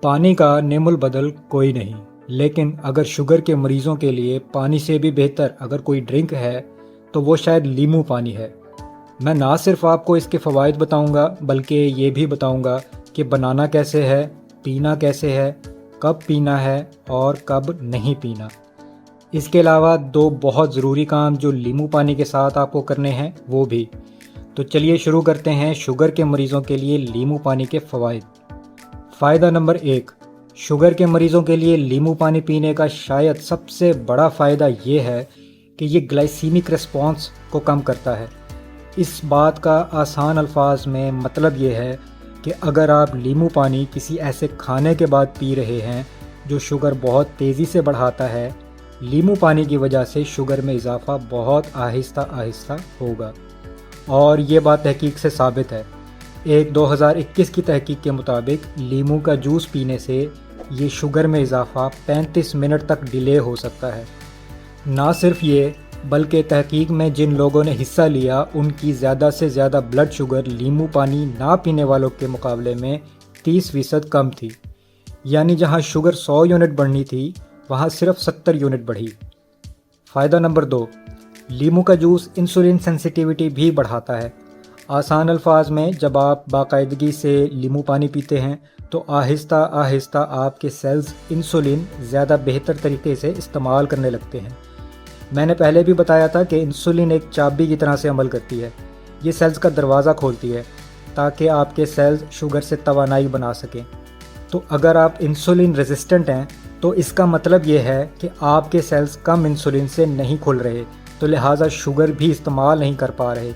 پانی کا نعم البدل کوئی نہیں، لیکن اگر شوگر کے مریضوں کے لیے پانی سے بھی بہتر اگر کوئی ڈرنک ہے تو وہ شاید لیمو پانی ہے۔ میں نہ صرف آپ کو اس کے فوائد بتاؤں گا بلکہ یہ بھی بتاؤں گا کہ بنانا کیسے ہے، پینا کیسے ہے، کب پینا ہے اور کب نہیں پینا۔ اس کے علاوہ دو بہت ضروری کام جو لیمو پانی کے ساتھ آپ کو کرنے ہیں وہ بھی۔ تو چلیے شروع کرتے ہیں شوگر کے مریضوں کے لیے لیمو پانی کے فوائد۔ فائدہ نمبر 1، شوگر کے مریضوں کے لیے لیمو پانی پینے کا شاید سب سے بڑا فائدہ یہ ہے کہ یہ گلائسیمک ریسپانس کو کم کرتا ہے۔ اس بات کا آسان الفاظ میں مطلب یہ ہے کہ اگر آپ لیمو پانی کسی ایسے کھانے کے بعد پی رہے ہیں جو شوگر بہت تیزی سے بڑھاتا ہے، لیمو پانی کی وجہ سے شوگر میں اضافہ بہت آہستہ آہستہ ہوگا، اور یہ بات تحقیق سے ثابت ہے۔ ایک 2021 کی تحقیق کے مطابق لیمو کا جوس پینے سے یہ شوگر میں اضافہ 35 منٹ تک ڈیلے ہو سکتا ہے۔ نہ صرف یہ بلکہ تحقیق میں جن لوگوں نے حصہ لیا ان کی زیادہ سے زیادہ بلڈ شوگر لیمو پانی نہ پینے والوں کے مقابلے میں 30% کم تھی، یعنی جہاں شوگر 100 یونٹ بڑھنی تھی وہاں صرف 70 یونٹ بڑھی۔ فائدہ نمبر 2، لیمو کا جوس انسولین سینسیٹیوٹی بھی بڑھاتا ہے۔ آسان الفاظ میں جب آپ باقاعدگی سے لیمو پانی پیتے ہیں تو آہستہ آہستہ آپ کے سیلز انسولین زیادہ بہتر طریقے سے استعمال کرنے لگتے ہیں۔ میں نے پہلے بھی بتایا تھا کہ انسولین ایک چابی کی طرح سے عمل کرتی ہے۔ یہ سیلز کا دروازہ کھولتی ہے تاکہ آپ کے سیلز شوگر سے توانائی بنا سکیں۔ تو اگر آپ انسولین ریزسٹنٹ ہیں تو اس کا مطلب یہ ہے کہ آپ کے سیلز کم انسولین سے نہیں کھل رہے، تو لہٰذا شوگر بھی استعمال نہیں کر پا رہے۔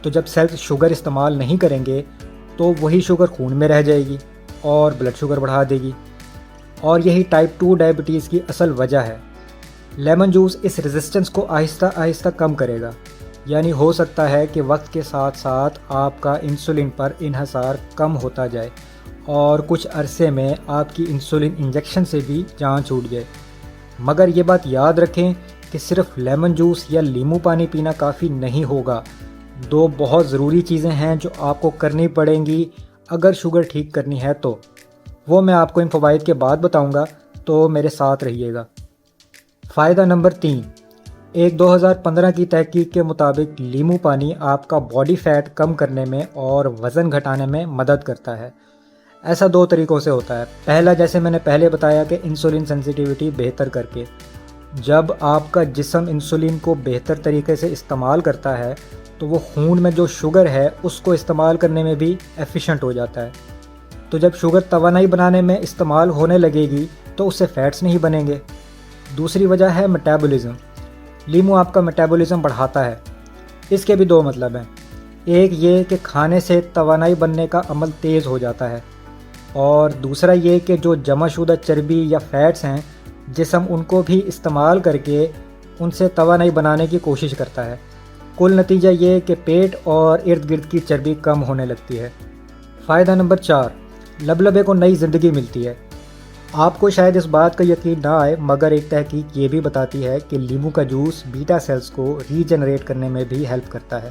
تو جب سیلز شوگر استعمال نہیں کریں گے تو وہی شوگر خون میں رہ جائے گی اور بلڈ شوگر بڑھا دے گی، اور یہی ٹائپ 2 ڈائبٹیز کی اصل وجہ ہے۔ لیمن جوس اس ریزسٹنس کو آہستہ آہستہ کم کرے گا، یعنی ہو سکتا ہے کہ وقت کے ساتھ ساتھ آپ کا انسولین پر انحصار کم ہوتا جائے اور کچھ عرصے میں آپ کی انسولین انجیکشن سے بھی جان چھوٹ جائے۔ مگر یہ بات یاد رکھیں کہ صرف لیمن جوس یا لیمو پانی پینا کافی نہیں ہوگا۔ دو بہت ضروری چیزیں ہیں جو آپ کو کرنی پڑیں گی اگر شوگر ٹھیک کرنی ہے تو وہ میں آپ کو ان فوائد کے بعد بتاؤں گا، تو میرے ساتھ رہیے گا۔ فائدہ نمبر 3، ایک 2015 کی تحقیق کے مطابق لیمو پانی آپ کا باڈی فیٹ کم کرنے میں اور وزن گھٹانے میں مدد کرتا ہے۔ ایسا 2 طریقوں سے ہوتا ہے۔ پہلا، جیسے میں نے پہلے بتایا کہ انسولین سینسیٹیوٹی بہتر کر کے، جب آپ کا جسم انسولین کو بہتر طریقے سے استعمال کرتا ہے تو وہ خون میں جو شوگر ہے اس کو استعمال کرنے میں بھی ایفیشنٹ ہو جاتا ہے۔ تو جب شوگر توانائی بنانے میں استعمال ہونے لگے گی تو اس سے فیٹس نہیں بنیں گے۔ دوسری وجہ ہے میٹابولزم۔ لیمو آپ کا میٹابولزم بڑھاتا ہے۔ اس کے بھی 2 مطلب ہیں۔ ایک یہ کہ کھانے سے توانائی بننے کا عمل تیز ہو جاتا ہے، اور دوسرا یہ کہ جو جمع شدہ چربی یا فیٹس ہیں جسم ان کو بھی استعمال کر کے ان سے توانائی بنانے کی کوشش کرتا ہے۔ کل نتیجہ یہ کہ پیٹ اور ارد گرد کی چربی کم ہونے لگتی ہے۔ فائدہ نمبر 4، لبلبے کو نئی زندگی ملتی ہے۔ آپ کو شاید اس بات کا یقین نہ آئے مگر ایک تحقیق یہ بھی بتاتی ہے کہ لیمو کا جوس بیٹا سیلز کو ری جنریٹ کرنے میں بھی ہیلپ کرتا ہے۔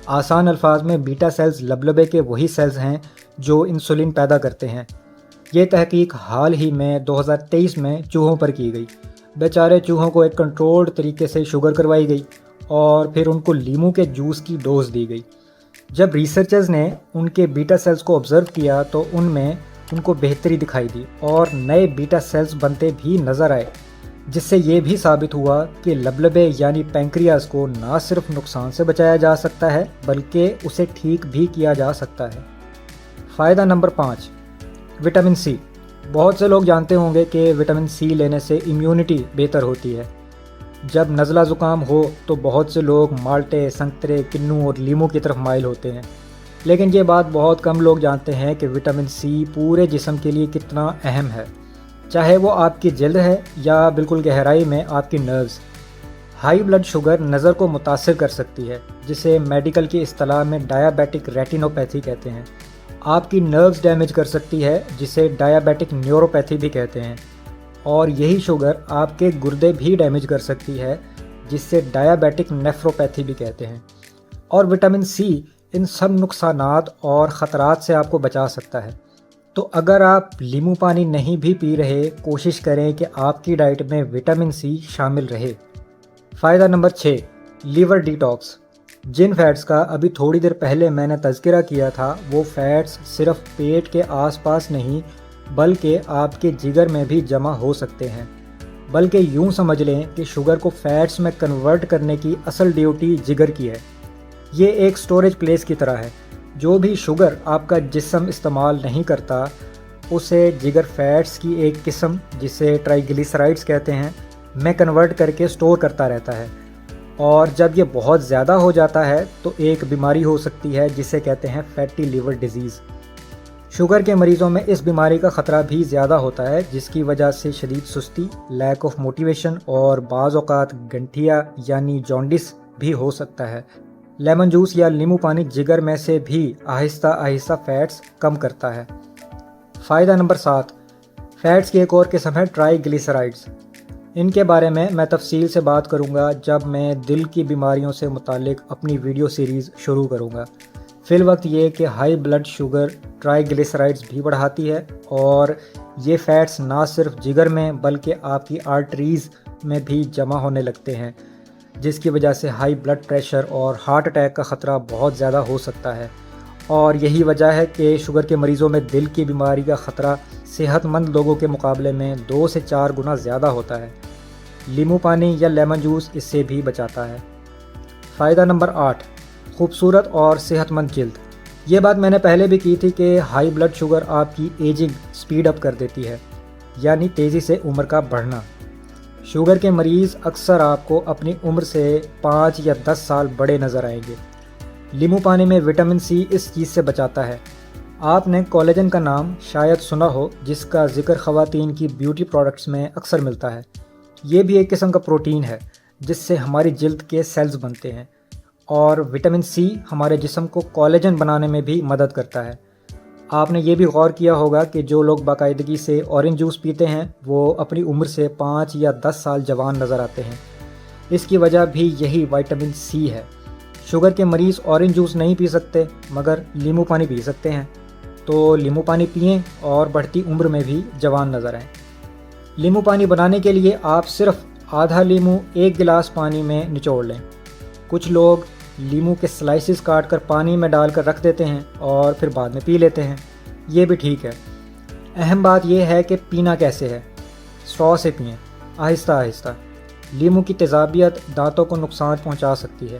آسان الفاظ میں بیٹا سیلز لبلبے کے وہی سیلز ہیں جو انسولین پیدا کرتے ہیں۔ یہ تحقیق حال ہی میں 2023 میں چوہوں پر کی گئی۔ بیچارے چوہوں کو ایک کنٹرولڈ طریقے سے شوگر کروائی گئی اور پھر ان کو لیمو کے جوس کی ڈوز دی گئی۔ جب ریسرچرز نے ان کے بیٹا سیلز کو آبزرو کیا تو ان میں ان کو بہتری دکھائی دی اور نئے بیٹا سیلز بنتے بھی نظر آئے، جس سے یہ بھی ثابت ہوا کہ لبلبے یعنی پینکریاز کو نہ صرف نقصان سے بچایا جا سکتا ہے بلکہ اسے ٹھیک بھی کیا جا سکتا ہے۔ فائدہ نمبر 5، وٹامن سی۔ بہت سے لوگ جانتے ہوں گے کہ وٹامن سی لینے سے امیونٹی بہتر ہوتی ہے۔ جب نزلہ زکام ہو تو بہت سے لوگ مالٹے، سنترے، کنو اور لیمو کی طرف مائل ہوتے ہیں، لیکن یہ بات بہت کم لوگ جانتے ہیں کہ وٹامن سی پورے جسم کے لیے کتنا اہم ہے، چاہے وہ آپ کی جلد ہے یا بالکل گہرائی میں آپ کی نروز۔ ہائی بلڈ شوگر نظر کو متاثر کر سکتی ہے، جسے میڈیکل کی اصطلاح میں ڈایابیٹک ریٹینوپیتھی کہتے ہیں۔ آپ کی نروز ڈیمیج کر سکتی ہے، جسے ڈایابیٹک نیوروپیتھی بھی کہتے ہیں، اور یہی شوگر آپ کے گردے بھی ڈیمیج کر سکتی ہے، جس سے ڈایابیٹک نیفروپیتھی بھی کہتے ہیں۔ اور وٹامن سی ان سب نقصانات اور خطرات سے آپ کو بچا سکتا ہے۔ تو اگر آپ لیمو پانی نہیں بھی پی رہے، کوشش کریں کہ آپ کی ڈائٹ میں وٹامن سی شامل رہے۔ فائدہ نمبر 6، لیور ڈیٹاکس۔ جن فیٹس کا ابھی تھوڑی دیر پہلے میں نے تذکرہ کیا تھا، وہ فیٹس صرف پیٹ کے آس پاس نہیں بلکہ آپ کے جگر میں بھی جمع ہو سکتے ہیں۔ بلکہ یوں سمجھ لیں کہ شوگر کو فیٹس میں کنورٹ کرنے کی اصل ڈیوٹی جگر کی ہے۔ یہ ایک سٹوریج پلیس کی طرح ہے۔ جو بھی شوگر آپ کا جسم استعمال نہیں کرتا، اسے جگر فیٹس کی ایک قسم، جسے ٹرائیگلیسرائڈز کہتے ہیں، میں کنورٹ کر کے سٹور کرتا رہتا ہے، اور جب یہ بہت زیادہ ہو جاتا ہے تو ایک بیماری ہو سکتی ہے جسے کہتے ہیں فیٹی لیور ڈیزیز۔ شوگر کے مریضوں میں اس بیماری کا خطرہ بھی زیادہ ہوتا ہے، جس کی وجہ سے شدید سستی، لیک آف موٹیویشن اور بعض اوقات گنٹھیا یعنی جونڈس بھی ہو سکتا ہے۔ لیمن جوس یا لیمو پانی جگر میں سے بھی آہستہ آہستہ فیٹس کم کرتا ہے۔ فائدہ نمبر 7، فیٹس کی ایک اور قسم ہے ٹرائیگلیسرائڈز۔ ان کے بارے میں تفصیل سے بات کروں گا جب میں دل کی بیماریوں سے متعلق اپنی ویڈیو سیریز شروع کروں گا۔ فی الوقت یہ کہ ہائی بلڈ شوگر ٹرائیگلیسرائڈز بھی بڑھاتی ہے، اور یہ فیٹس نہ صرف جگر میں بلکہ آپ کی آرٹریز میں بھی جمع ہونے لگتے ہیں، جس کی وجہ سے ہائی بلڈ پریشر اور ہارٹ اٹیک کا خطرہ بہت زیادہ ہو سکتا ہے۔ اور یہی وجہ ہے کہ شوگر کے مریضوں میں دل کی بیماری کا خطرہ صحت مند لوگوں کے مقابلے میں 2 سے 4 گنا زیادہ ہوتا ہے۔ لیمو پانی یا لیمن جوس اس سے بھی بچاتا ہے۔ فائدہ نمبر 8، خوبصورت اور صحت مند جلد۔ یہ بات میں نے پہلے بھی کی تھی کہ ہائی بلڈ شوگر آپ کی ایجنگ سپیڈ اپ کر دیتی ہے، یعنی تیزی سے عمر کا بڑھنا۔ شوگر کے مریض اکثر آپ کو اپنی عمر سے 5 یا 10 سال بڑے نظر آئیں گے۔ لیمو پانی میں وٹامن سی اس چیز سے بچاتا ہے۔ آپ نے کولیجن کا نام شاید سنا ہو، جس کا ذکر خواتین کی بیوٹی پروڈکٹس میں اکثر ملتا ہے۔ یہ بھی ایک قسم کا پروٹین ہے جس سے ہماری جلد کے سیلز بنتے ہیں، اور وٹامن سی ہمارے جسم کو کولیجن بنانے میں بھی مدد کرتا ہے۔ آپ نے یہ بھی غور کیا ہوگا کہ جو لوگ باقاعدگی سے اورنج جوس پیتے ہیں وہ اپنی عمر سے 5 یا 10 سال جوان نظر آتے ہیں۔ اس کی وجہ بھی یہی وٹامن سی ہے۔ شوگر کے مریض اورنج جوس نہیں پی سکتے مگر لیمو پانی پی سکتے ہیں، تو لیمو پانی پئیں اور بڑھتی عمر میں بھی جوان نظر آئیں۔ لیمو پانی بنانے کے لیے آپ صرف آدھا لیمو 1 گلاس پانی میں نچوڑ لیں۔ کچھ لوگ لیمو کے سلائسز کاٹ کر پانی میں ڈال کر رکھ دیتے ہیں اور پھر بعد میں پی لیتے ہیں۔ یہ بھی ٹھیک ہے۔ اہم بات یہ ہے کہ پینا کیسے ہے۔ اسٹرا سے پئیں، آہستہ آہستہ۔ لیمو کی تیزابیت دانتوں کو نقصان پہنچا سکتی ہے،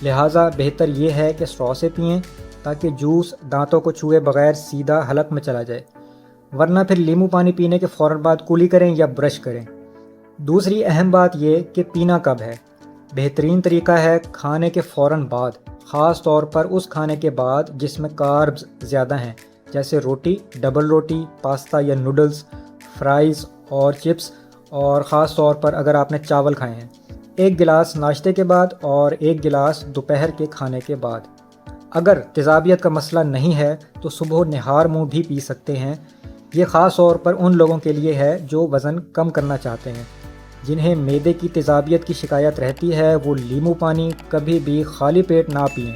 لہٰذا بہتر یہ ہے کہ اسٹرا سے پئیں تاکہ جوس دانتوں کو چھوئے بغیر سیدھا حلق میں چلا جائے، ورنہ پھر لیمو پانی پینے کے فوراً بعد کلی کریں یا برش کریں۔ دوسری اہم بات یہ کہ پینا کب ہے۔ بہترین طریقہ ہے کھانے کے فوراً بعد، خاص طور پر اس کھانے کے بعد جس میں کاربز زیادہ ہیں، جیسے روٹی، ڈبل روٹی، پاستا یا نوڈلز، فرائز اور چپس، اور خاص طور پر اگر آپ نے چاول کھائے ہیں۔ 1 گلاس ناشتے کے بعد اور 1 گلاس دوپہر کے کھانے کے بعد۔ اگر تیزابیت کا مسئلہ نہیں ہے تو صبح نہار منہ بھی پی سکتے ہیں۔ یہ خاص طور پر ان لوگوں کے لیے ہے جو وزن کم کرنا چاہتے ہیں۔ جنہیں معدے کی تیزابیت کی شکایت رہتی ہے وہ لیمو پانی کبھی بھی خالی پیٹ نہ پئیں،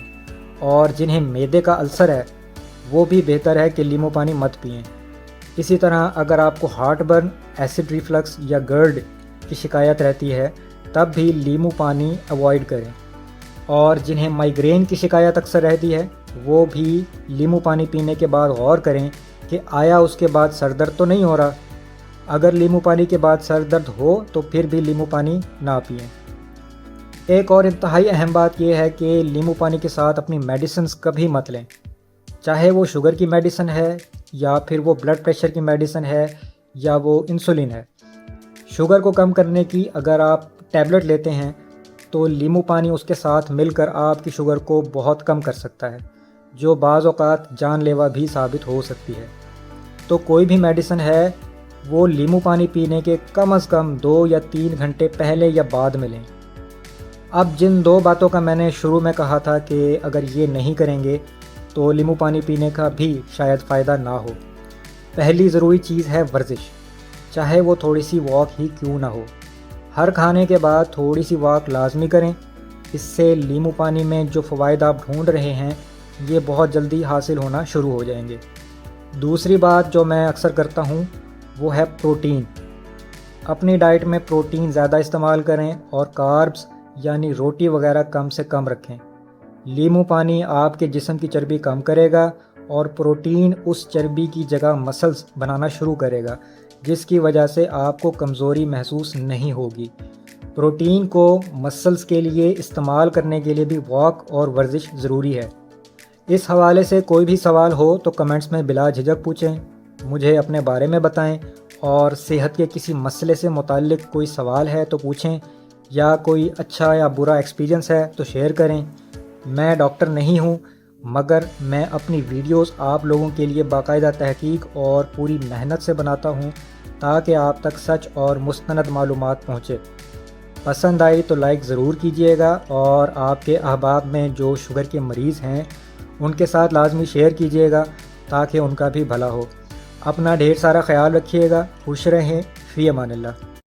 اور جنہیں معدے کا السر ہے وہ بھی بہتر ہے کہ لیمو پانی مت پئیں۔ اسی طرح اگر آپ کو ہارٹ برن، ایسڈ ریفلکس یا گرڈ کی شکایت رہتی ہے تب بھی لیمو پانی اوائڈ کریں، اور جنہیں مائیگرین کی شکایت اکثر رہتی ہے وہ بھی لیمو پانی پینے کے بعد غور کریں کہ آیا اس کے بعد سر درد تو نہیں ہو رہا۔ اگر لیمو پانی کے بعد سر درد ہو تو پھر بھی لیمو پانی نہ پئیں۔ ایک اور انتہائی اہم بات یہ ہے کہ لیمو پانی کے ساتھ اپنی میڈیسنز کبھی مت لیں، چاہے وہ شوگر کی میڈیسن ہے یا پھر وہ بلڈ پریشر کی میڈیسن ہے یا وہ انسولین ہے۔ شوگر کو کم کرنے کی اگر آپ ٹیبلٹ لیتے ہیں تو لیمو پانی اس کے ساتھ مل کر آپ کی شوگر کو بہت کم کر سکتا ہے، جو بعض اوقات جان لیوا بھی ثابت ہو سکتی ہے۔ تو کوئی بھی میڈیسن ہے وہ لیمو پانی پینے کے کم از کم 2 یا 3 گھنٹے پہلے یا بعد میں لیں۔ اب جن 2 باتوں کا میں نے شروع میں کہا تھا کہ اگر یہ نہیں کریں گے تو لیمو پانی پینے کا بھی شاید فائدہ نہ ہو۔ پہلی ضروری چیز ہے ورزش، چاہے وہ تھوڑی سی واک ہی کیوں نہ ہو۔ ہر کھانے کے بعد تھوڑی سی واک لازمی کریں، اس سے لیمو پانی میں جو فوائد آپ ڈھونڈ رہے ہیں یہ بہت جلدی حاصل ہونا شروع ہو جائیں گے۔ دوسری بات جو میں اکثر کرتا ہوں وہ ہے پروٹین۔ اپنی ڈائٹ میں پروٹین زیادہ استعمال کریں اور کاربز یعنی روٹی وغیرہ کم سے کم رکھیں۔ لیمو پانی آپ کے جسم کی چربی کم کرے گا اور پروٹین اس چربی کی جگہ مسلز بنانا شروع کرے گا، جس کی وجہ سے آپ کو کمزوری محسوس نہیں ہوگی۔ پروٹین کو مسلز کے لیے استعمال کرنے کے لیے بھی واک اور ورزش ضروری ہے۔ اس حوالے سے کوئی بھی سوال ہو تو کمنٹس میں بلا جھجک پوچھیں، مجھے اپنے بارے میں بتائیں، اور صحت کے کسی مسئلے سے متعلق کوئی سوال ہے تو پوچھیں، یا کوئی اچھا یا برا ایکسپیرینس ہے تو شیئر کریں۔ میں ڈاکٹر نہیں ہوں، مگر میں اپنی ویڈیوز آپ لوگوں کے لیے باقاعدہ تحقیق اور پوری محنت سے بناتا ہوں تاکہ آپ تک سچ اور مستند معلومات پہنچے۔ پسند آئی تو لائک ضرور کیجئے گا، اور آپ کے احباب میں جو شوگر کے مریض ہیں ان کے ساتھ لازمی شیئر کیجئے گا تاکہ ان کا بھی بھلا ہو۔ اپنا ڈھیر سارا خیال رکھیے گا، خوش رہیں، فی امان اللہ۔